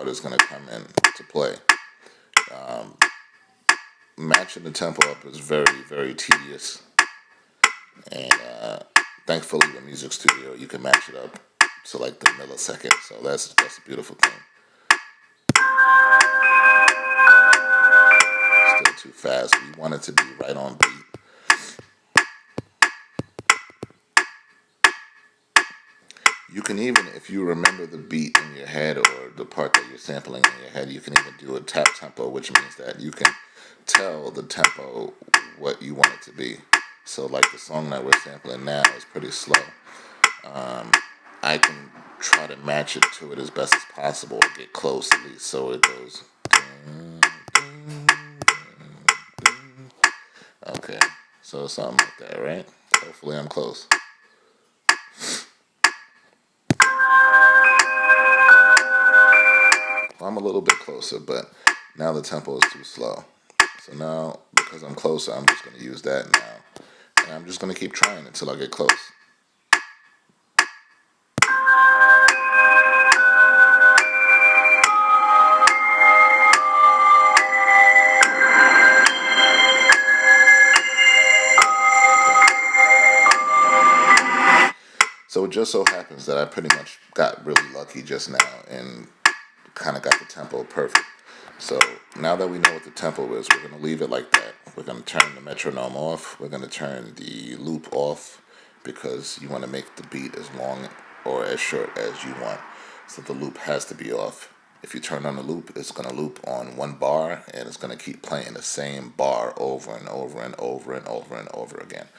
part is going to come in to play. Matching the tempo up is very, very tedious, and thankfully with Music Studio you can match it up to like the millisecond, so that's a beautiful thing. Still too fast. We want it to be right on beat. You can even, if you remember the beat in your head or the part that you're sampling in your head, you can even do a tap tempo, which means that you can tell the tempo what you want it to be. So like the song that we're sampling now is pretty slow. I can try to match it to it as best as possible, or get close at least, so it goes. Okay, so something like that, right? Hopefully I'm close. I'm a little bit closer, but now the tempo is too slow. So now, because I'm closer, I'm just going to use that now. And I'm just going to keep trying until I get close. So it just so happens that I pretty much got really lucky just now and kind of got the tempo perfect. So now that we know what the tempo is, we're going to leave it like that. We're going to turn the metronome off. We're going to turn the loop off, because you want to make the beat as long or as short as you want. So the loop has to be off. If you turn on the loop, it's going to loop on one bar, and it's going to keep playing the same bar over and over and over and over and over again.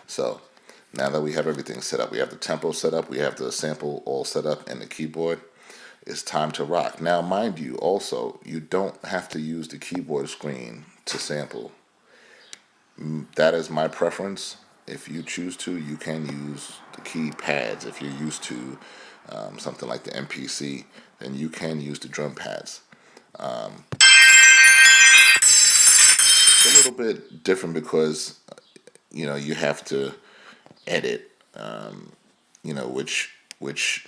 So now that we have everything set up, we have the tempo set up, we have the sample all set up, and the keyboard, it's time to rock. Now, mind you, also, you don't have to use the keyboard screen to sample. That is my preference. If you choose to, you can use the keypads. If you're used to something like the MPC, then you can use the drum pads. It's a little bit different because, you have to edit, which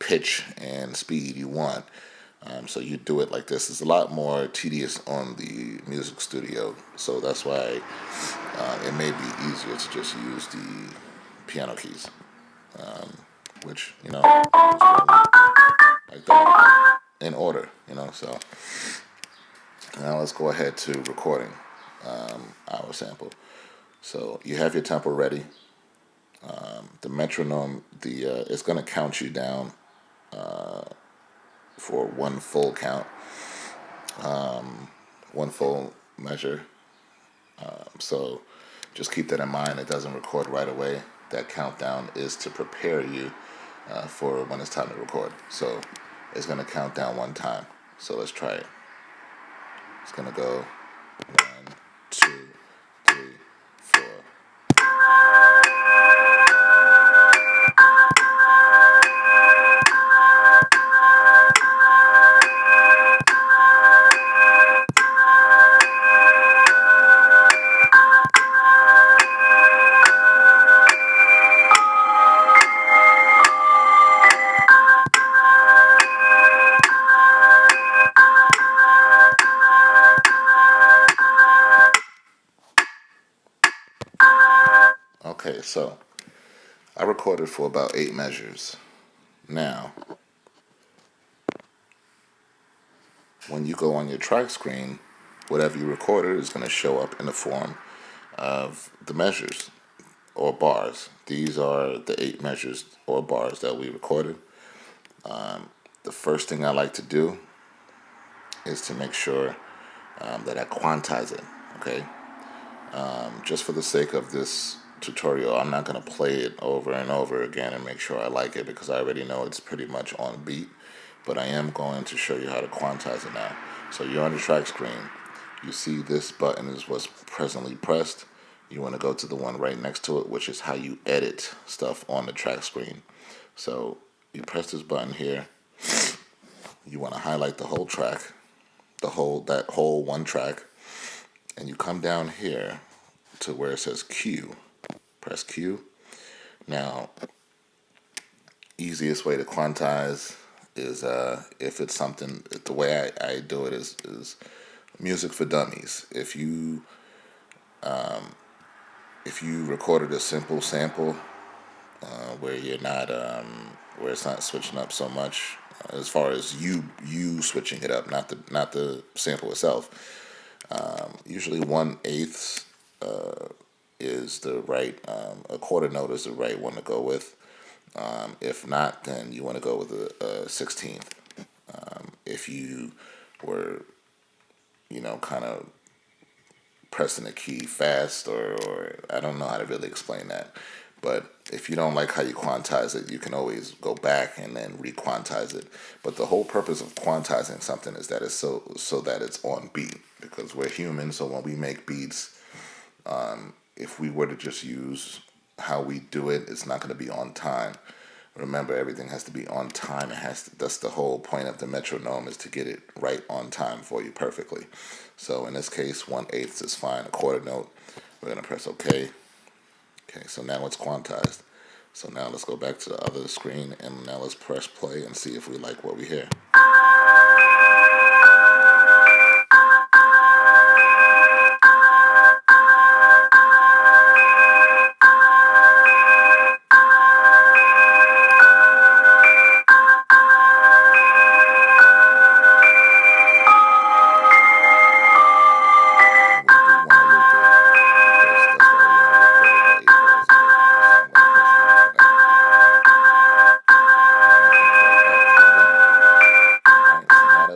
pitch and speed you want. So you do it like this. It's a lot more tedious on the Music Studio, so that's why it may be easier to just use the piano keys, which just like that in order. So now let's go ahead to recording our sample. So you have your tempo ready. The metronome, it's going to count you down for one full count, one full measure. So just keep that in mind. It doesn't record right away. That countdown is to prepare you for when it's time to record. So it's going to count down one time. So let's try it. It's going to go 1, 2, 3, 4. Okay, so I recorded for about 8 measures. Now, when you go on your track screen, whatever you recorded is going to show up in the form of the measures or bars. These are the 8 measures or bars that we recorded. The first thing I like to do is to make sure that I quantize it, okay? Just for the sake of this tutorial, I'm not going to play it over and over again and make sure I like it, because I already know it's pretty much on beat, but I am going to show you how to quantize it now. So you're on the track screen. You see this button is what's presently pressed. You want to go to the one right next to it, which is how you edit stuff on the track screen. So you press this button here. You want to highlight the whole track, that whole one track, and you come down here to where it says Q. Press Q. Now, easiest way to quantize is if it's something, the way I do it is music for dummies. If you recorded a simple sample where you're not where it's not switching up so much as far as you switching it up, not the sample itself. Usually 1/8 is the right a quarter note is the right one to go with. If not, then you want to go with a 16th. If you were kind of pressing a key fast, or I don't know how to really explain that. But if you don't like how you quantize it, you can always go back and then re-quantize it. But the whole purpose of quantizing something is that it's so that it's on beat, because we're human. So when we make beats, if we were to just use how we do it, it's not going to be on time. Remember, everything has to be on time. That's the whole point of the metronome, is to get it right on time for you perfectly. So in this case, 1/8 is fine. A quarter note. We're gonna press OK. Okay, so now it's quantized. So now let's go back to the other screen, and now let's press play and see if we like what we hear.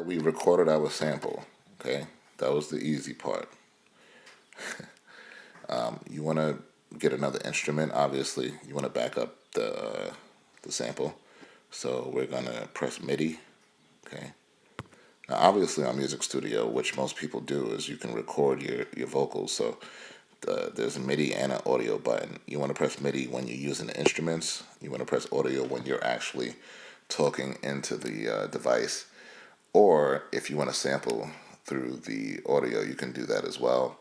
We recorded our sample. Okay, that was the easy part. You want to get another instrument. Obviously, you want to back up the sample. So we're gonna press MIDI. Okay. Now, obviously, on Music Studio, which most people do, is you can record your vocals. So there's a MIDI and an audio button. You want to press MIDI when you're using the instruments. You want to press audio when you're actually talking into the device. Or if you want to sample through the audio, you can do that as well.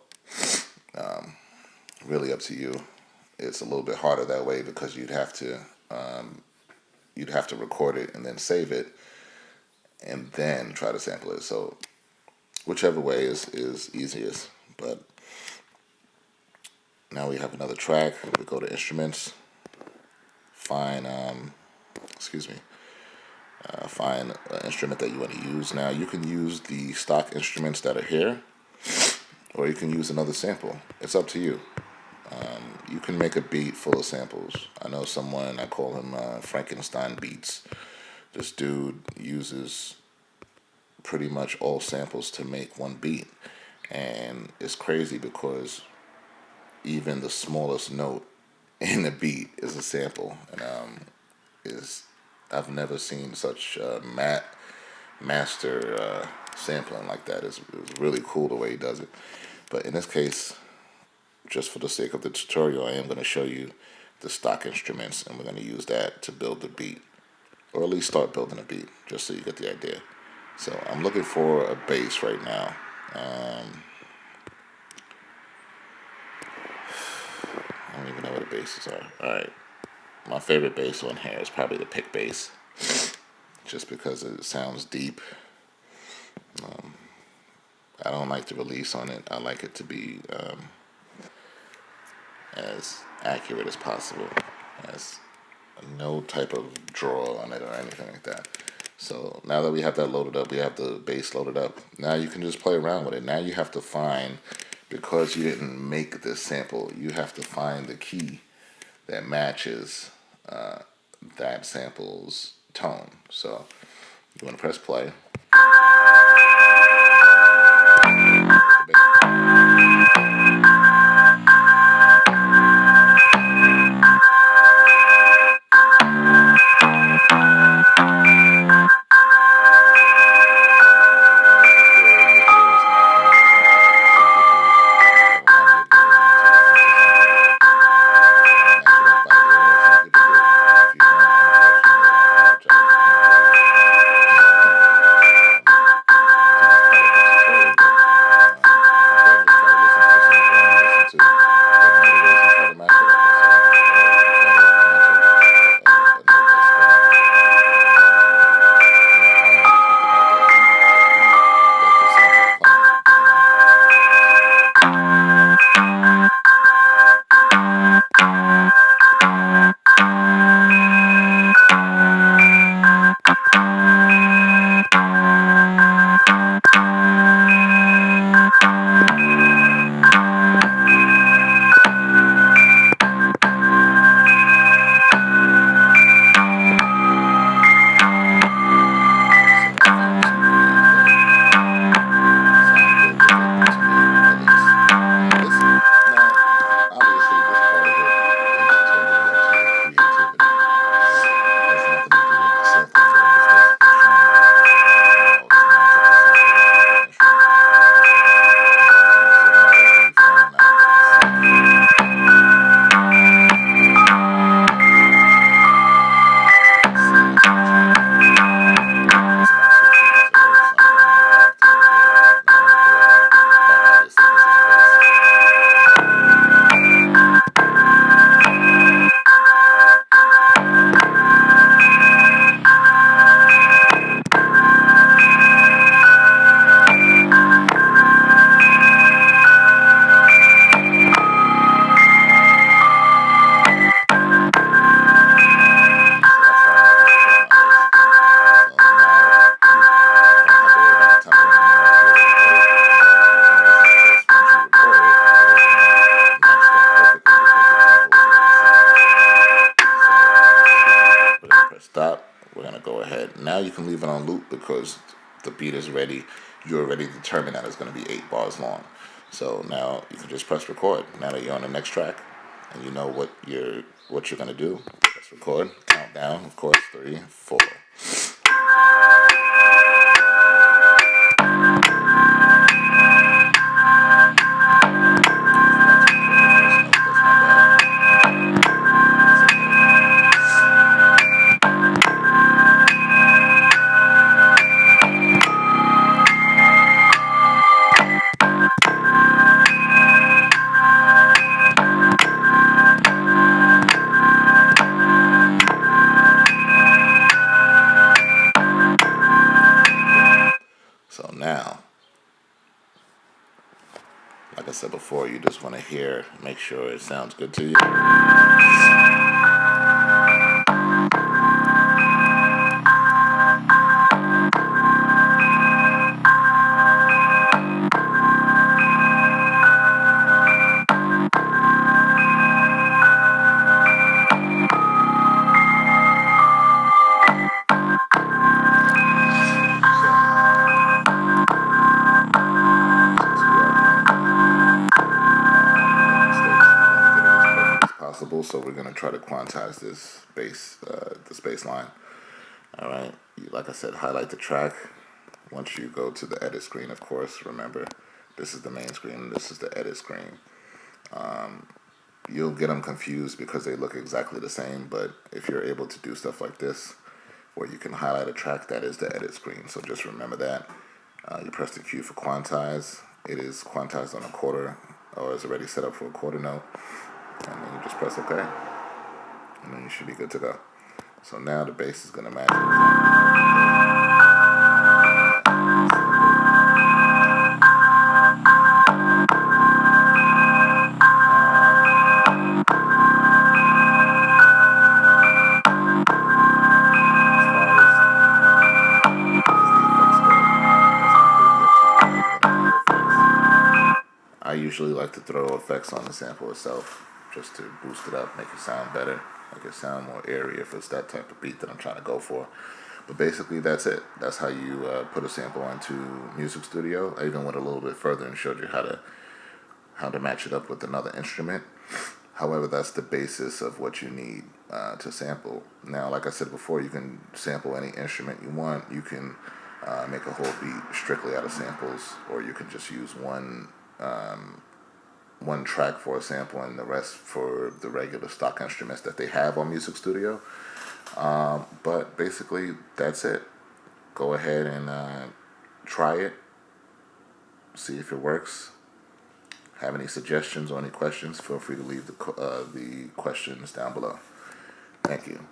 Really up to you. It's a little bit harder that way, because you'd have to record it and then save it and then try to sample it. So whichever way is easiest. But now we have another track. We go to instruments. Find find an instrument that you want to use. Now you can use the stock instruments that are here, or you can use another sample. It's up to you. You can make a beat full of samples. I know someone, I call him Frankenstein Beats. This dude uses pretty much all samples to make one beat. And it's crazy, because even the smallest note in the beat is a sample. And is I've never seen such master sampling like that. It's really cool the way he does it. But in this case, just for the sake of the tutorial, I am going to show you the stock instruments, and we're going to use that to build the beat, or at least start building a beat, just so you get the idea. So I'm looking for a bass right now. I don't even know what the basses are. Alright, my favorite bass on here is probably the pick bass, just because it sounds deep. I don't like the release on it. I like it to be as accurate as possible, as no type of draw on it or anything like that. So now that we have that loaded up, we have the bass loaded up. Now you can just play around with it. Now you have to find, because you didn't make this sample, you have to find the key that matches that sample's tone. So you want to press play. because the beat is ready. You already determined that it's going to be 8 bars long. So now you can just press record. Now that you're on the next track and you know what you're going to do, press record. Count down, of course, 3, 4. So now, like I said before, you just want to hear, make sure it sounds good to you. So we're going to try to quantize this bass line. All right, like I said, highlight the track. Once you go to the edit screen, of course, remember, this is the main screen and this is the edit screen. You'll get them confused because they look exactly the same, but if you're able to do stuff like this, where you can highlight a track, that is the edit screen. So just remember that. You press the Q for quantize. It is quantized on a quarter, or is already set up for a quarter note. And then you just press OK. And then you should be good to go. So now the bass is going to match I usually like to throw effects on the sample itself just to boost it up, make it sound better, make it sound more airy if it's that type of beat that I'm trying to go for. But basically that's it. That's how you put a sample into Music Studio. I even went a little bit further and showed you how to match it up with another instrument. However, that's the basis of what you need to sample. Now, like I said before, you can sample any instrument you want. You can make a whole beat strictly out of samples, or you can just use one track for a sample and the rest for the regular stock instruments that they have on Music Studio. But basically, that's it. Go ahead and try it. See if it works. Have any suggestions or any questions, feel free to leave the questions down below. Thank you.